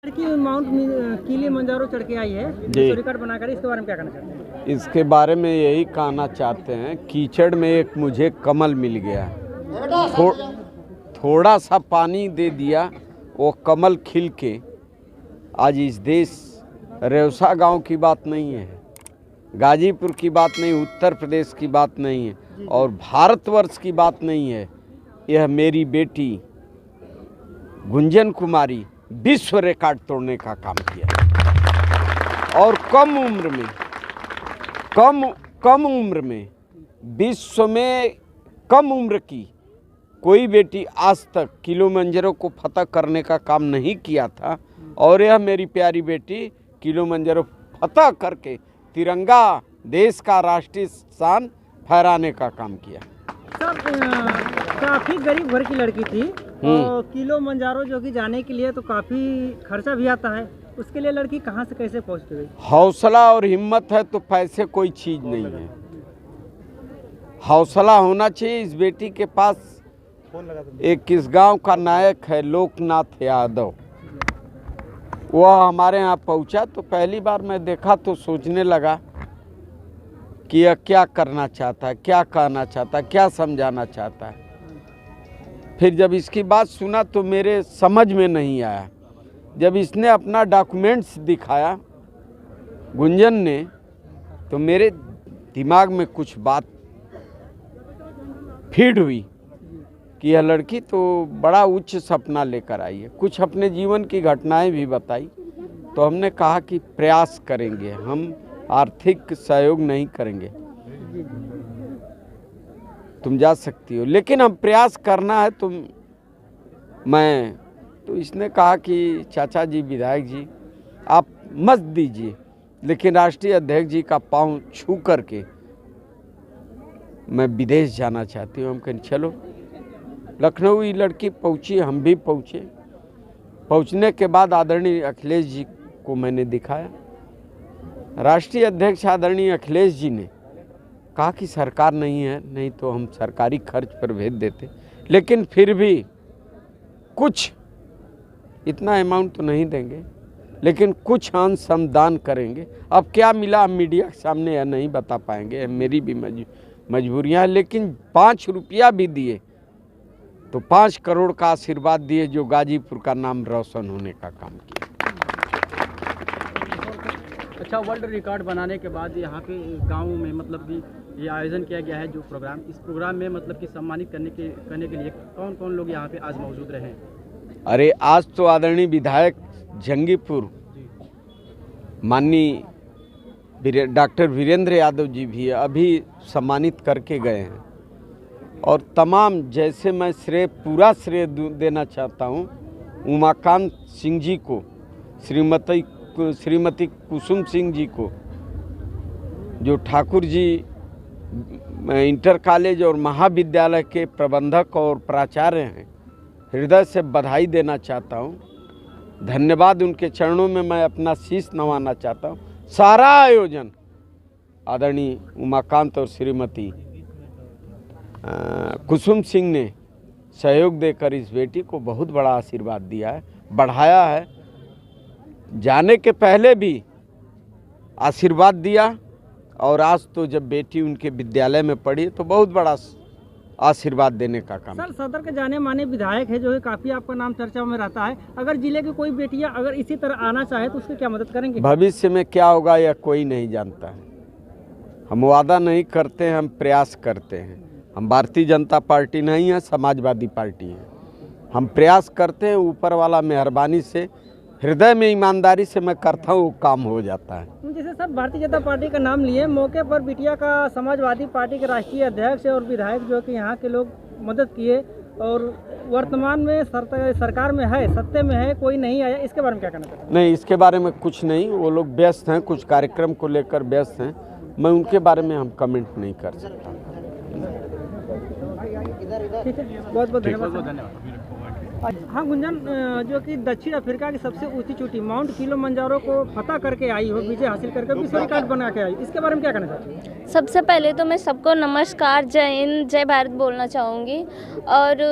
लड़की mount Kilimanjaro चढ़ के आई है, जी। रिकॉर्ड बनाकर, इसके बारे में क्या कहना चाहते हैं? इसके बारे में यही कहना चाहते हैं, कीचड़ में एक मुझे कमल मिल गया। थोड़ा सा पानी दे दिया, वो कमल खिल के आज इस देश, रेवसा गांव की बात नहीं है, गाजीपुर की बात नहीं, उत्तर प्रदेश की बात नहीं है और भारतवर्ष की बात नहीं है। यह मेरी बेटी गुंजन कुमारी विश्व रिकॉर्ड तोड़ने का काम किया और कम उम्र में विश्व में कम उम्र की कोई बेटी आज तक किलिमंजारो को फतह करने का काम नहीं किया था और यह मेरी प्यारी बेटी किलिमंजारो फतह करके तिरंगा देश का राष्ट्रीय शान फहराने का काम किया। सर, काफी गरीब घर की लड़की थी और किलिमंजारो जो कि जाने के लिए तो काफी खर्चा भी आता है, उसके लिए लड़की कहां से कैसे पहुंच गई? हौसला और हिम्मत है तो पैसे कोई चीज नहीं है। हौसला होना चाहिए। इस बेटी के पास एक किस गांव का नायक है लोकनाथ यादव, वह हमारे यहाँ पहुंचा तो पहली बार मैं देखा तो सोचने लगा कि यह क्या करना चाहता है, क्या कहना चाहता है, क्या समझाना चाहता है। फिर जब इसकी बात सुना तो मेरे समझ में नहीं आया। जब इसने अपना डॉक्यूमेंट्स दिखाया गुंजन ने, तो मेरे दिमाग में कुछ बात फीड हुई कि यह लड़की तो बड़ा उच्च सपना लेकर आई है। कुछ अपने जीवन की घटनाएं भी बताई तो हमने कहा कि प्रयास करेंगे, हम आर्थिक सहयोग नहीं करेंगे, तुम जा सकती हो, लेकिन हम प्रयास करना है तो इसने कहा कि चाचा जी, विधायक जी, आप मत दीजिए, लेकिन राष्ट्रीय अध्यक्ष जी का पांव छू करके मैं विदेश जाना चाहती हूँ। हम कहें चलो। लखनऊ ये लड़की पहुँची, हम भी पहुँचे। पहुँचने के बाद आदरणीय अखिलेश जी को मैंने दिखाया। राष्ट्रीय अध्यक्ष आदरणीय अखिलेश जी ने कहा कि सरकार नहीं है, नहीं तो हम सरकारी खर्च पर भेज देते, लेकिन फिर भी कुछ, इतना अमाउंट तो नहीं देंगे, लेकिन कुछ अंश हम दान करेंगे। अब क्या मिला हम मीडिया के सामने यह नहीं बता पाएंगे, मेरी भी मजबूरियाँ हैं, लेकिन 5 रुपया भी दिए तो 5 करोड़ का आशीर्वाद दिए, जो गाजीपुर का नाम रोशन होने का काम किया। अच्छा, वर्ल्ड रिकॉर्ड बनाने के बाद यहाँ पे गांव में मतलब कि ये आयोजन किया गया है जो प्रोग्राम, इस प्रोग्राम में मतलब कि सम्मानित करने के लिए कौन कौन लोग यहाँ पे आज मौजूद रहे हैं? अरे आज तो आदरणीय विधायक जंगीपुर माननीय डॉक्टर वीरेंद्र यादव जी भी अभी सम्मानित करके गए हैं और तमाम, जैसे मैं पूरा श्रेय देना चाहता हूँ उमाकांत सिंह जी को, श्रीमती कुसुम सिंह जी को, जो ठाकुर जी इंटर कॉलेज और महाविद्यालय के प्रबंधक और प्राचार्य हैं, हृदय से बधाई देना चाहता हूँ, धन्यवाद। उनके चरणों में मैं अपना शीश नवाना चाहता हूँ। सारा आयोजन आदरणीय उमाकांत और श्रीमती कुसुम सिंह ने सहयोग देकर इस बेटी को बहुत बड़ा आशीर्वाद दिया है, बढ़ाया है। जाने के पहले भी आशीर्वाद दिया और आज तो जब बेटी उनके विद्यालय में पढ़ी तो बहुत बड़ा आशीर्वाद देने का काम। सर, सदर के जाने माने विधायक है जो है, काफी आपका नाम चर्चा में रहता है। अगर जिले की कोई बेटियां अगर इसी तरह आना चाहे तो उसकी क्या मदद करेंगे? भविष्य में क्या होगा यह कोई नहीं जानता है। हम वादा नहीं करते हैं, हम प्रयास करते हैं। हम भारतीय जनता पार्टी नहीं है, समाजवादी पार्टी है। हम प्रयास करते हैं, ऊपर वाला मेहरबानी से, हृदय में ईमानदारी से मैं करता हूँ, वो काम हो जाता है। जैसे सर भारतीय जनता पार्टी का नाम लिए, मौके पर बिटिया का समाजवादी पार्टी के राष्ट्रीय अध्यक्ष और विधायक जो कि यहाँ के लोग मदद किए और वर्तमान में सरकार में है, सत्ते में है, कोई नहीं आया, इसके बारे में क्या कहना चाहते हैं? नहीं, इसके बारे में कुछ नहीं, वो लोग व्यस्त हैं, कुछ कार्यक्रम को लेकर व्यस्त हैं, मैं उनके बारे में हम कमेंट नहीं कर सकता। ठीक है, बहुत बहुत धन्यवाद। हाँ गुंजन, जो कि दक्षिण अफ्रीका की सबसे ऊंची चोटी माउंट किलिमंजारो को फतह करके आई हो, विजय हासिल करके विश्व रिकॉर्ड बना के आई, इसके बारे में क्या कहना चाहते हैं? सबसे पहले तो मैं सबको नमस्कार, जय हिंद, जय भारत बोलना चाहूँगी। और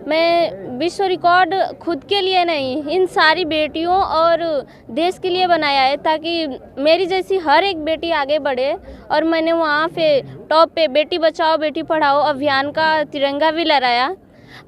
मैं विश्व रिकॉर्ड खुद के लिए नहीं, इन सारी बेटियों और देश के लिए बनाया है, ताकि मेरी जैसी हर एक बेटी आगे बढ़े। और मैंने वहाँ पे टॉप पे बेटी बचाओ बेटी पढ़ाओ अभियान का तिरंगा भी लहराया।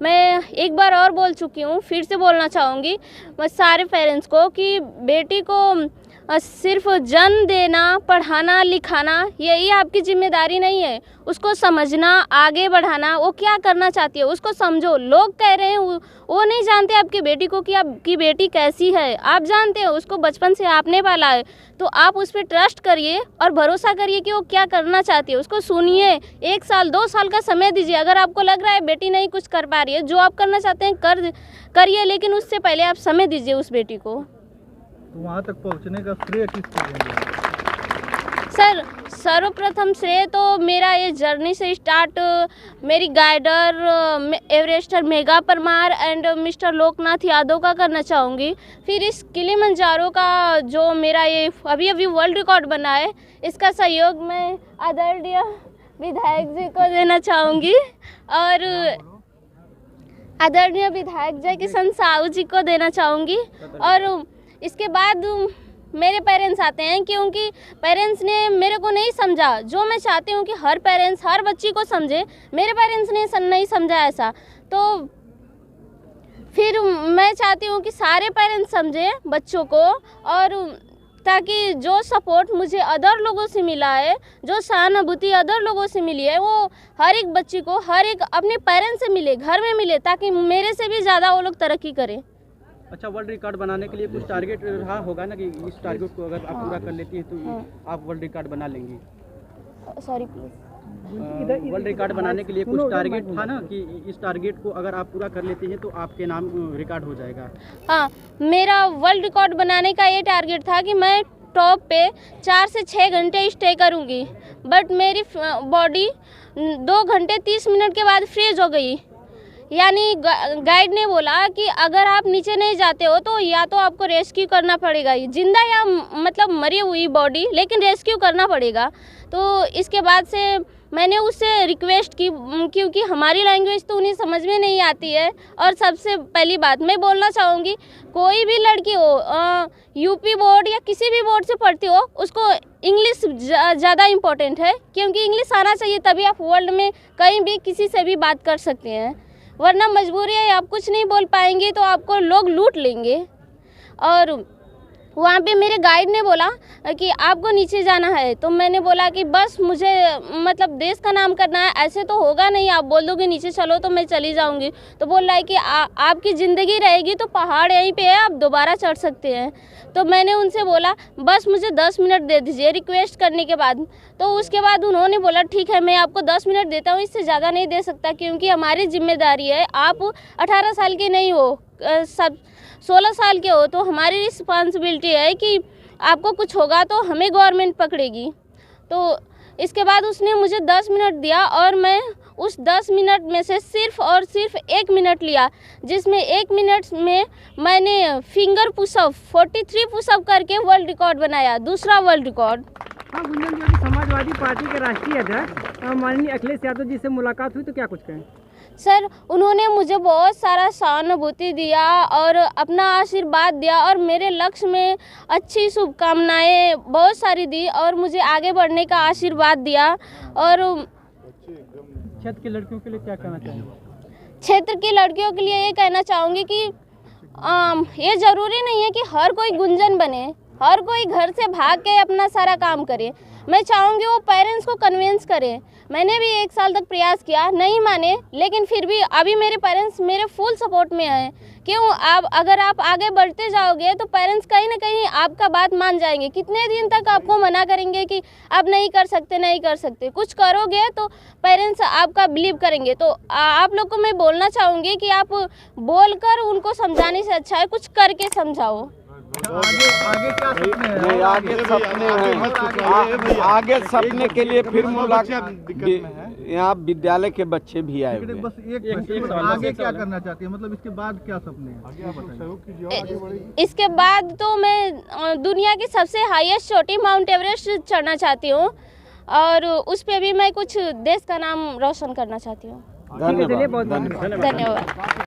मैं एक बार और बोल चुकी हूँ, फिर से बोलना चाहूँगी मैं सारे पेरेंट्स को कि बेटी को सिर्फ जन्म देना, पढ़ाना, लिखाना यही आपकी जिम्मेदारी नहीं है। उसको समझना, आगे बढ़ाना, वो क्या करना चाहती है उसको समझो। लोग कह रहे हैं वो नहीं जानते आपकी बेटी को कि आपकी बेटी कैसी है। आप जानते हो, उसको बचपन से आपने पाला है, तो आप उस पर ट्रस्ट करिए और भरोसा करिए कि वो क्या करना चाहती है। उसको सुनिए, 1 साल 2 साल का समय दीजिए। अगर आपको लग रहा है बेटी नहीं कुछ कर पा रही है, जो आप करना चाहते हैं करिए, लेकिन उससे पहले आप समय दीजिए उस बेटी को। तो वहाँ तक पहुँचने का श्रेय किसको देंगे? सर, सर्वप्रथम श्रेय तो मेरा ये जर्नी से स्टार्ट मेरी guider Everester Megha Parmar and mister Loknath Yadav का करना चाहूँगी। फिर इस किलिमंजारो का जो मेरा ये अभी वर्ल्ड रिकॉर्ड बना है, इसका सहयोग मैं आदरणीय विधायक जी को देना चाहूँगी और आदरणीय विधायक जय किशन साहू जी को देना चाहूँगी। और इसके बाद मेरे पेरेंट्स आते हैं, क्योंकि पेरेंट्स ने मेरे को नहीं समझा जो मैं चाहती हूँ कि हर पेरेंट्स हर बच्ची को समझे। मेरे पेरेंट्स ने नहीं समझा ऐसा, तो फिर मैं चाहती हूँ कि सारे पेरेंट्स समझें बच्चों को, और ताकि जो सपोर्ट मुझे अदर लोगों से मिला है, जो सहानुभूति अदर लोगों से मिली है, वो हर एक बच्ची को हर एक अपने पेरेंट्स से मिले, घर में मिले, ताकि मेरे से भी ज़्यादा वो लोग तरक्की करें। अच्छा, वर्ल्ड रिकॉर्ड बनाने के लिए कुछ टारगेट रहा होगा ना, कि इस टारगेट को अगर आप पूरा कर लेती हैं तो आप वर्ल्ड रिकॉर्ड बना लेंगी? Sorry please. वर्ल्ड रिकॉर्ड बनाने के लिए कुछ टारगेट था ना, कि इस टारगेट को अगर आप पूरा कर लेती हैं तो आपके नाम रिकॉर्ड हो जाएगा? हाँ, मेरा वर्ल्ड रिकॉर्ड बनाने का ये टारगेट था कि मैं टॉप पे 4 से 6 घंटे स्टे करूँगी, बट मेरी बॉडी 2 घंटे 30 मिनट के बाद फ्रीज हो गई। यानी गाइड ने बोला कि अगर आप नीचे नहीं जाते हो तो या तो आपको रेस्क्यू करना पड़ेगा, जिंदा या मतलब मरी हुई बॉडी, लेकिन रेस्क्यू करना पड़ेगा। तो इसके बाद से मैंने उससे रिक्वेस्ट की, क्योंकि हमारी लैंग्वेज तो उन्हें समझ में नहीं आती है। और सबसे पहली बात मैं बोलना चाहूँगी, कोई भी लड़की हो यूपी बोर्ड या किसी भी बोर्ड से पढ़ती हो, उसको इंग्लिश ज़्यादा इम्पोर्टेंट है, क्योंकि इंग्लिश आना चाहिए, तभी आप वर्ल्ड में कहीं भी किसी से भी बात कर सकते हैं। वरना मजबूरी है, आप कुछ नहीं बोल पाएंगे तो आपको लोग लूट लेंगे। और वहाँ पे मेरे गाइड ने बोला कि आपको नीचे जाना है, तो मैंने बोला कि बस मुझे मतलब देश का नाम करना है, ऐसे तो होगा नहीं, आप बोल दोगे नीचे चलो तो मैं चली जाऊँगी। तो बोल रहा है कि आपकी ज़िंदगी रहेगी तो पहाड़ यहीं पे है, आप दोबारा चढ़ सकते हैं। तो मैंने उनसे बोला बस मुझे 10 मिनट दे दीजिए, रिक्वेस्ट करने के बाद। तो उसके बाद उन्होंने बोला ठीक है, मैं आपको 10 मिनट देता हूँ, इससे ज़्यादा नहीं दे सकता, क्योंकि हमारी जिम्मेदारी है। आप 18 साल के नहीं हो, सब 16 साल के हो, तो हमारी रिस्पॉन्सिबिलिटी है कि आपको कुछ होगा तो हमें गवर्नमेंट पकड़ेगी। तो इसके बाद उसने मुझे 10 मिनट दिया, और मैं उस 10 मिनट में से सिर्फ और सिर्फ 1 मिनट लिया, जिसमें 1 मिनट में मैंने फिंगर पुशअप 43 पुशअप करके वर्ल्ड रिकॉर्ड बनाया, दूसरा वर्ल्ड रिकॉर्ड। हाँ गुंजन, जो समाजवादी पार्टी के राष्ट्रीय अध्यक्ष माननीय अखिलेश यादव जी से मुलाकात हुई, तो क्या कुछ कहें? सर, उन्होंने मुझे बहुत सारा सहानुभूति दिया और अपना आशीर्वाद दिया, और मेरे लक्ष्य में अच्छी शुभकामनाएं बहुत सारी दी, और मुझे आगे बढ़ने का आशीर्वाद दिया। और क्षेत्र की लड़कियों के लिए क्या कहना चाहेंगे? क्षेत्र की लड़कियों के लिए ये कहना चाहूँगी कि ये ज़रूरी नहीं है कि हर कोई गुंजन बने, हर कोई घर से भाग के अपना सारा काम करे। मैं चाहूँगी वो पेरेंट्स को कन्विंस करें। मैंने भी 1 साल तक प्रयास किया, नहीं माने, लेकिन फिर भी अभी मेरे पेरेंट्स मेरे फुल सपोर्ट में हैं। क्यों, अगर आप आगे बढ़ते जाओगे तो पेरेंट्स कहीं ना कहीं आपका बात मान जाएंगे। कितने दिन तक आपको मना करेंगे कि आप नहीं कर सकते, नहीं कर सकते। कुछ करोगे तो पेरेंट्स आपका बिलीव करेंगे। तो आप लोग को मैं बोलना चाहूँगी कि आप बोलकर उनको समझाने से अच्छा है कुछ करके समझाओ। आगे क्या सपने हैं? नहीं, आगे सपने हैं, आगे सपने के लिए फिर मुलाकात। यहाँ विद्यालय के बच्चे भी आए हुए हैं। बस एक आगे क्या करना चाहती है, मतलब इसके बाद क्या सपने हैं? इसके बाद तो मैं दुनिया की सबसे हाईएस्ट चोटी माउंट एवरेस्ट चढ़ना चाहती हूँ और उस पे भी मैं कुछ देश का नाम रोशन करना चाहती हूँ। धन्यवाद। धन्यवाद।